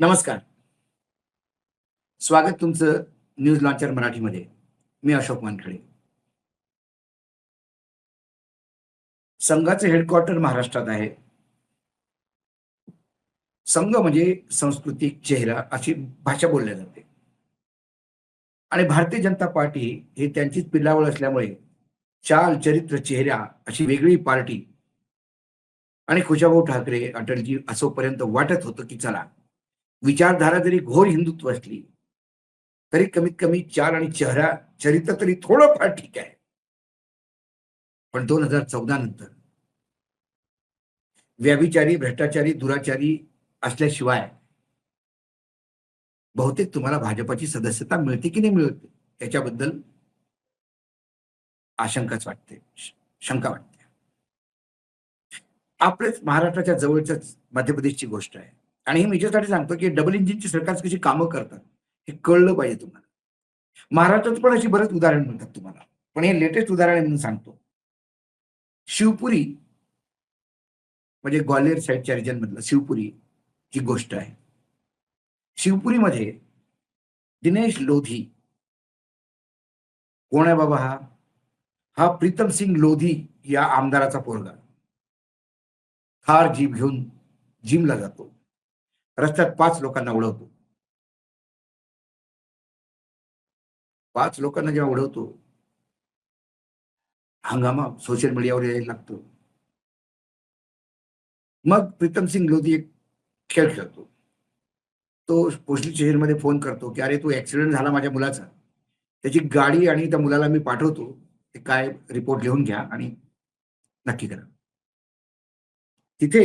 नमस्कार. स्वागत तुमचं न्यूज लॉन्चर मराठीमध्ये. मी अशोक वानखेडे. संघाचे हेडक्वार्टर महाराष्ट्रात आहे. संघ म्हणजे सांस्कृतिक चेहरा अशी भाषा बोलली जाते आणि भारतीय जनता पार्टी ही त्यांचीच पिल्लावळ असल्यामुळे चाल, चरित्र, चेहरा अशी वेगळी पार्टी आणि खुशाभाऊ ठाकरे, अटलजी असोपर्यंत वाटत होतं की चला, विचारधारा जरी घोर हिंदुत्व असली तरी कमीत कमी चाल आणि चेहरा, चरित्र तरी थोडंफार ठीक आहे. पण 2014 नंतर व्यभिचारी, भ्रष्टाचारी, दुराचारी असल्याशिवाय बहुतेक तुम्हाला भाजपाची सदस्यता मिळते की नाही मिळत याच्याबद्दल आशंकाच वाटते, शंका वाटते. आपलेच महाराष्ट्राच्या जवळच्याच मध्य प्रदेशची गोष्ट आहे आणि हे मी याच्यासाठी सांगतो की डबल इंजिनची सरकार कशी कामं करतात हे कळलं पाहिजे तुम्हाला. महाराष्ट्रात पण अशी बरेच उदाहरण मिळतात तुम्हाला, पण हे लेटेस्ट उदाहरण आहे म्हणून सांगतो. शिवपुरी म्हणजे ग्वाल्हेर साईडच्या रिजन मधलं शिवपुरी ची गोष्ट आहे. शिवपुरीमध्ये दिनेश लोधी कोण आहे बाबा? हा प्रीतम सिंग लोधी या आमदाराचा पोरगा. थार जीप घेऊन जिमला जातो, रस्त्यात 5 लोकांना उडवतो. 5 लोकांना जेव्हा उडवतो, हंगामा सोशल मीडियावर यायला लागतो. मग प्रीतम सिंग लोधी एक खेळ खेळतो. तो पोलीस स्टेशनमध्ये फोन करतो की अरे, तो ऍक्सिडेंट झाला माझ्या मुलाचा, त्याची गाडी आणि त्या मुलाला मी पाठवतो, ते काय रिपोर्ट लिहून घ्या आणि नक्की करा. तिथे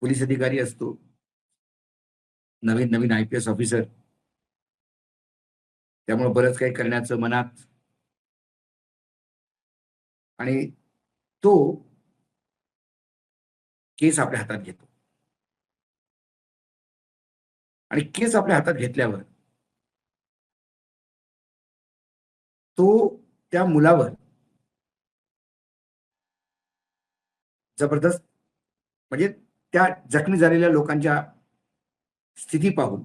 पोलीस अधिकारी असतो, नवीन नवीन IPS ऑफिसर, त्यामुळे बरंच काही करण्याचं मनात. आणि तो केस आपल्या हातात घेतो आणि केस आपल्या हातात घेतल्यावर तो त्या मुलावर जबरदस्त म्हणजे त्या जखमी झालेल्या लोकांच्या स्थिती पाहून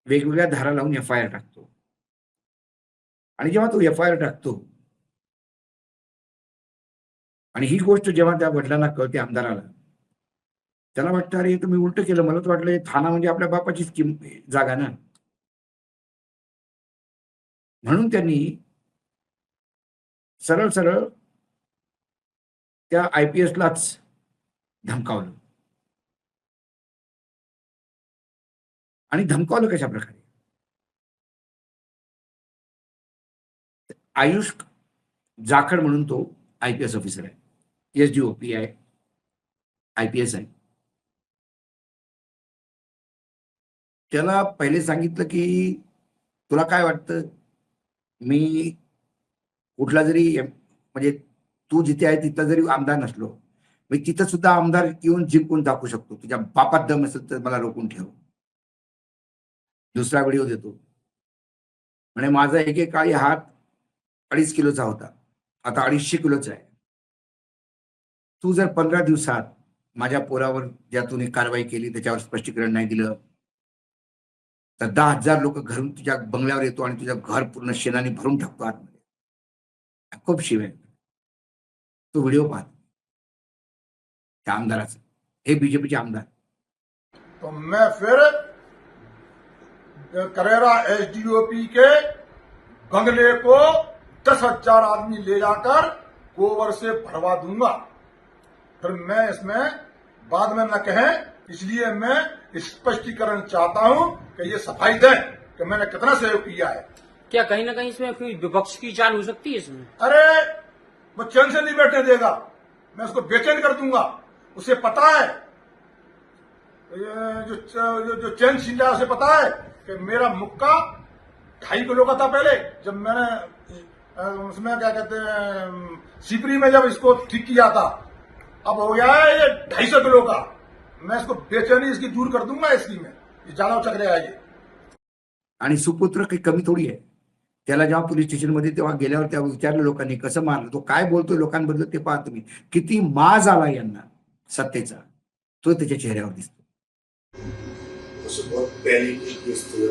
वेगवेगळ्या धारा लावून FIR टाकतो. आणि जेव्हा तो FIR टाकतो आणि ही गोष्ट जेव्हा त्या वडिलांना कळते, आमदाराला, त्याला वाटतं अरे, तुम्ही उलट केलं. मला तर वाटलं ठाणा म्हणजे आपल्या बापाचीच जागा ना. म्हणून त्यांनी सरळ सरळ त्या IPSलाच धमकावलं. आणि धमकावलं कशा प्रकारे? आयुष जाखड म्हणून तो IPS ऑफिसर आहे, SDOP आहे, IPS आहे. त्याला पहिले सांगितलं की तुला काय वाटतं, मी कुठला जरी म्हणजे तू जिथे आहे तिथं जरी आमदार नसलो, मी तिथं सुद्धा आमदार येऊन जिंकून दाखवू शकतो. तुझ्या बापात दम असेल तर मला रोखून ठेव. दुसरा व्हिडिओ देतो म्हणजे माझा एकेकाळी हात 2.5 किलोचा होता, आता 250 किलोचा आहे. तू जर 15 दिवसात माझ्या पोरावर ज्यातून कारवाई केली त्याच्यावर स्पष्टीकरण नाही दिलं तर 10,000 लोक घरून तुझ्या बंगल्यावर येतो आणि तुझं घर पूर्ण शेणाने भरून टाकतो आतमध्ये. खूप शिव आहे. तो व्हिडिओ पाहत त्या आमदाराचा, हे बीजेपीचे आमदार. तो मैं फिर करेरा SDOP के बंगले को 10,000 आदमी ले जाकर गोबर से भरवा दूंगा। फिर मैं इसमें बाद में न कहें, इसलिए मैं स्पष्टीकरण चाहता हूं कि ये सफाई दें कि मैंने कितना सहयोग किया है। क्या कहीं ना कहीं इसमें कोई विपक्ष की चाल हो सकती है इसमें? अरे, वो चैन से नहीं बैठने देगा, मैं उसको बेचैन कर दूंगा। उसे पता है, जो चैन छीन रहा है उसे पता है कि मेरा मुक्का 2.5 किलो का था पहले, जब मैंने उसमें क्या कहते हैं सिपरी में जब इसको ठीक किया था। अब हो गया है ये 250 किलो का। मैं इसको बेचैनी इसकी दूर कर दूंगा, इसकी में ये ज्यादा उचक रहा है ये। आणि सुपुत्र काही कमी थोडी आहे. त्याला जेव्हा पोलीस स्टेशनमध्ये तेव्हा गेल्यावर त्या विचारलं लोकांनी कसं मारलं, तो काय बोलतोय लोकांबद्दल ते पहा तुम्ही. किती माज आला यांना सत्तेचा, तो त्याच्या चेहऱ्यावर दिसतो. उससे बहुत पहले की केस थे,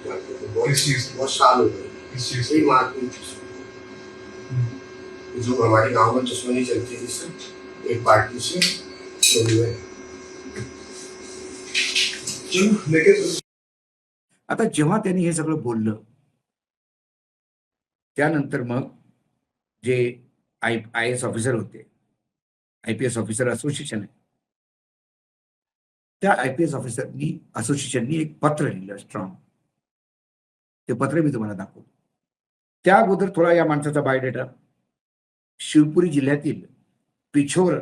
जानते थे, बहुत किस चीज बहुत साल हो गए। किस चीज यही मारपीट जो हमारे गांव में दुश्मनी चलती थी सर, एक पार्टी से चोरी हुए। चलो लेके चलो। आता जेव्हा त्यांनी हे सगळं बोललं त्यानंतर मग जे आय एस ऑफिसर होते, IPS ऑफिसर असोसिएशन आहे, त्या IPS ऑफिसरनी असोसिएशननी एक पत्र लिहिलं स्ट्रॉंग. ते पत्र मी तुम्हाला दाखवतो. त्या अगोदर थोडा या माणसाचा बायोडेटा. शिवपुरी जिल्ह्यातील पिछोर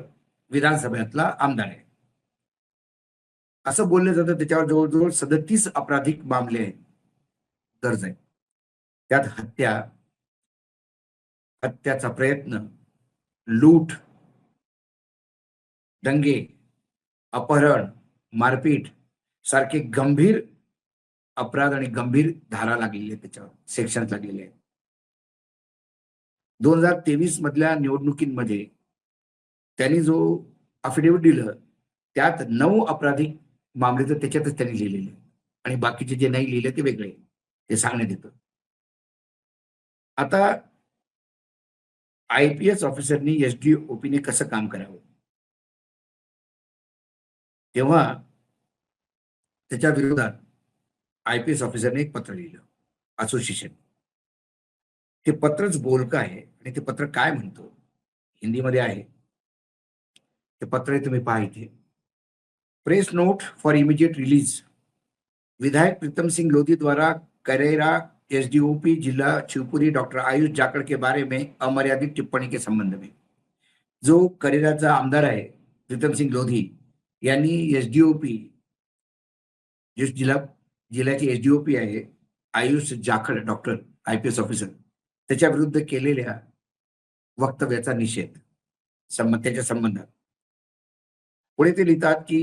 विधानसभेतला आमदार आहे. असं बोललं जातं त्याच्यावर जवळजवळ 37 आपराधिक मामले आहेत, दर्ज आहेत. त्यात हत्याचा प्रयत्न, लूट, दंगे, अपहरण, मारपीट सारखे गंभीर अपराध आणि गंभीर धारा लागलेली आहेत, त्याच्यावर सेक्शन लागलेले आहेत. 2023 मधल्या निवडणुकीमध्ये त्यांनी जो अफिडेव्हिट दिलं त्यात 9 आपराधिक मामले तर त्याच्यातच त्यांनी लिहिलेले आणि बाकीचे जे नाही लिहिले ते वेगळे, ते सांगण्यात येतं. आता IPS ऑफिसरनी SDOPने कसं काम करावं, तेव्हा त्याच्या विरोधात IPS ऑफिसरने एक पत्र लिहिलं असोसिएशन. ते पत्रच बोलकं आहे आणि ते पत्र काय म्हणतो हिंदीमध्ये आहे. ते पत्र तुम्ही पहा इथे. Press note for immediate release. विधायक प्रीतम सिंह लोधी द्वारा करेरा SDOP जिला शिवपुरी डॉक्टर आयुष जाखड़ के बारे में अमर्यादित टिप्पणी के संबंध में. जो करेराचा आमदार आहे प्रीतम सिंह लोधी यांनी SDOP जो जिल्ह्याची SDOP आहे Ayush Jakhar doctor IPS officer त्याच्या विरुद्ध केलेल्या वक्तव्याचा निषेध त्याच्या संबंधात. पुढे ते लिहितात की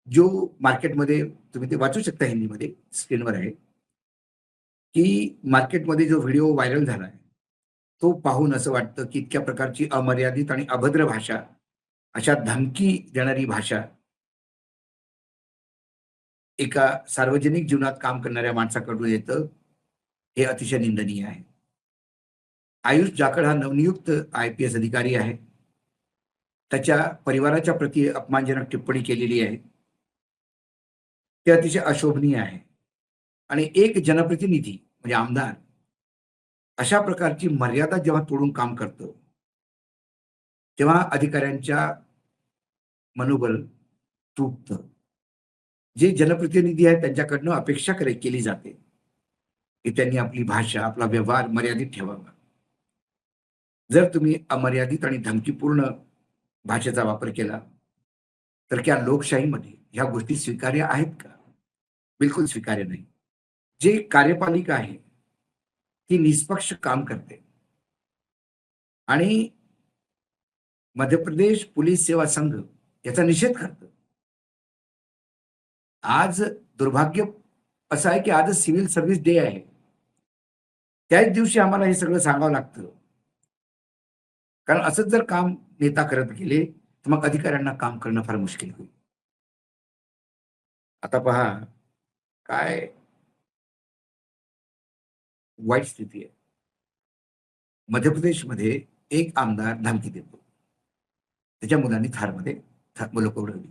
जो मार्केटमध्ये तुम्ही ते वाचू शकता हिंदीमध्ये, स्क्रीनवर आहे, की मार्केटमध्ये जो व्हिडिओ व्हायरल झाला आहे तो पाहून असं वाटतं की इतक्या प्रकारची अमर्यादित आणि अभद्र भाषा, अशा धमकी देणारी भाषा एका सार्वजनिक जीवनात काम करणाऱ्या माणसाकडून येतं, हे अतिशय निंदनीय आहे. आयुष जाखड़ हा नवनियुक्त IPS अधिकारी आहे. त्याच्या परिवाराच्या प्रती अपमानजनक टिप्पणी केलेली आहे, ते अतिशय अशोभनीय आहे. आणि एक जनप्रतिनिधी म्हणजे आमदार अशा प्रकारची मर्यादा जेव्हा तोडून काम करतो तेव्हा अधिकाऱ्यांच्या मनोबल तुटतं. जे जनप्रतिनिधी आहेत त्यांच्याकडनं अपेक्षा केली जाते की त्यांनी आपली भाषा, आपला व्यवहार मर्यादित ठेवावा. जर तुम्ही अमर्यादित आणि धमकीपूर्ण भाषेचा वापर केला तर क्या लोकशाहीमध्ये ह्या गोष्टी स्वीकार्य आहेत का? बिलकुल स्वीकार्य नाही. जे कार्यपालिका आहे ती निष्पक्ष काम करते आणि मध्य प्रदेश पोलीस सेवा संघ याचा निषेध करतं. आज दुर्भाग्य असं आहे की आज सिव्हिल सर्व्हिस डे आहे. त्याच दिवशी आम्हाला हे सगळं सांगावं लागतं, कारण असंच जर काम नेता करत गेले तर मग अधिकाऱ्यांना काम करणं फार मुश्किल होईल. आता पहा काय वाईट स्थिती आहे. मध्य प्रदेशमध्ये एक आमदार धमकी देतो, त्याच्या मुलांनी थारमध्ये मुलं उडवली.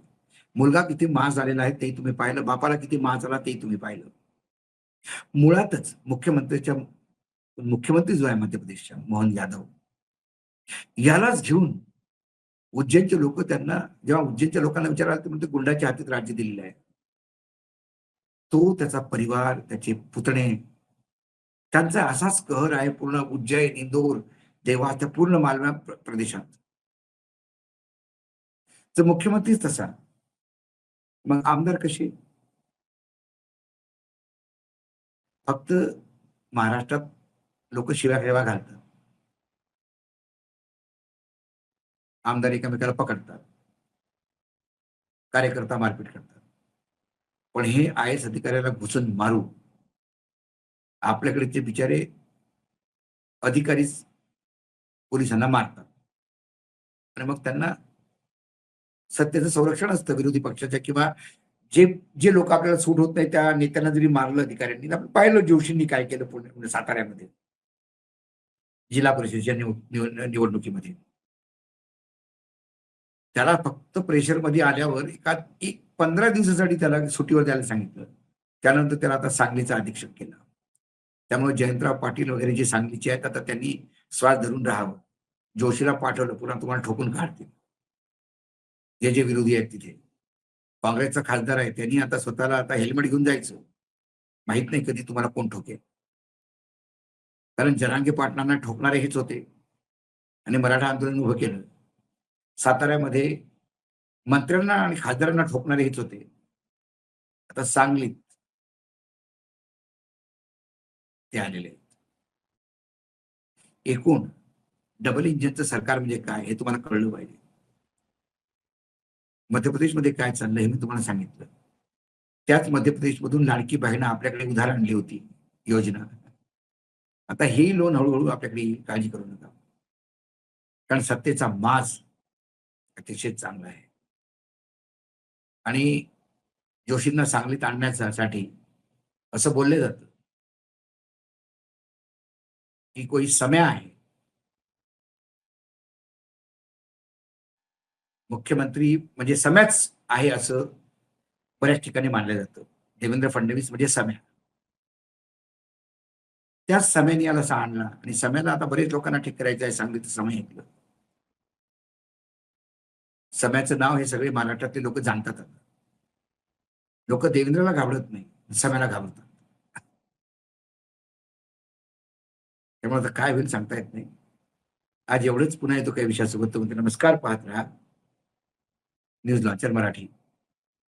मुलगा किती मास झालेला आहे ते तुम्ही पाहिलं, बापाला किती मास झाला ते तुम्ही पाहिलं. मुळातच मुख्यमंत्री जो आहे मध्य प्रदेशचा मोहन यादव, यालाच घेऊन उज्जैनचे लोक त्यांना जेव्हा उज्जैनच्या लोकांना विचारायला ते म्हणते गुंडाच्या हातात राज्य दिलेलं आहे. तो त्याचा परिवार, त्याचे पुतणे, त्यांचा असाच कहर आहे पूर्ण उज्जैन, इंदोर, देवास, त्या पूर्ण मालवा प्रदेशात. जर मुख्यमंत्रीच तसा, मग आमदार कसे? फक्त महाराष्ट्रात लोक शिव्या घालतात, आमदार एकमेकाला पकडतात, कार्यकर्ता मारपीट करतात. पण हे IAS अधिकाऱ्याला घुसून मारू, आपल्याकडे ते बिचारे अधिकारीच पोलिसांना मारतात आणि मग त्यांना सत्तेचं संरक्षण असतं विरोधी पक्षाच्या किंवा जे जे लोक आपल्याला सूट होत नाही त्या नेत्यांना जरी मारलं अधिकाऱ्यांनी, आपण पाहिलं जोशींनी काय केलं पुणे साताऱ्यामध्ये जिल्हा परिषदेच्या निवडणुकीमध्ये. त्याला फक्त प्रेशरमध्ये आल्यावर एक 15 दिवसासाठी त्याला सुट्टीवर द्यायला सांगितलं. त्यानंतर त्याला आता सांगलीचा अधीक्षक केला. त्यामुळे जयंतराव पाटील वगैरे जे सांगलीचे आहेत आता त्यांनी श्वास धरून राहावं. जोशीला पाठवलं, पुन्हा तुम्हाला ठोकून काढतील. जे जे विरोधी आहेत तिथे काँग्रेसचा खासदार आहे त्यांनी आता स्वतःला आता हेल्मेट घेऊन जायचं. माहित नाही कधी तुम्हाला कोण ठोकेल. कारण जरांगे पाटलांना ठोकणारे हेच होते आणि मराठा आंदोलन उभं केलं. साताऱ्यामध्ये मंत्र्यांना आणि खासदारांना ठोकणारे हेच होते. आता सांगलीत ते आलेले आहेत. एकूण डबल इंजिनचं सरकार म्हणजे काय हे तुम्हाला कळलं पाहिजे. मध्य प्रदेशमध्ये काय चाललंय हे मी तुम्हाला सांगितलं. त्याच मध्य प्रदेशमधून लाडकी बहीण आपल्याकडे उधार आणली होती योजना. आता हे लोन हळूहळू आपल्याकडे येईल, काळजी करू नका. कारण सत्तेचा माज अतिशय चांगला आहे. आणि जोशींना सांगलीत आणण्यासाठी असं बोलले जातं की कोई सम्या आहे. मुख्यमंत्री म्हणजे सम्याच आहे असं बऱ्याच ठिकाणी मानलं जातं. देवेंद्र फडणवीस म्हणजे सम्या. त्याच सम्याने याला आणला आणि सम्याला आता बरेच लोकांना ठीक करायचं आहे. सांगलीचं समय ऐकलं. सम्याचं नाव हे सगळे महाराष्ट्रातले लोक जाणतात. लोक देवेंद्रला घाबरत नाही, सम्याला घाबरतात. त्यामुळे आता काय होईल सांगता येत नाही. आज एवढंच. पुन्हा येतो काही विषयासोबत. नमस्कार. पाहत राहा न्यूज लॉन्चर मराठी.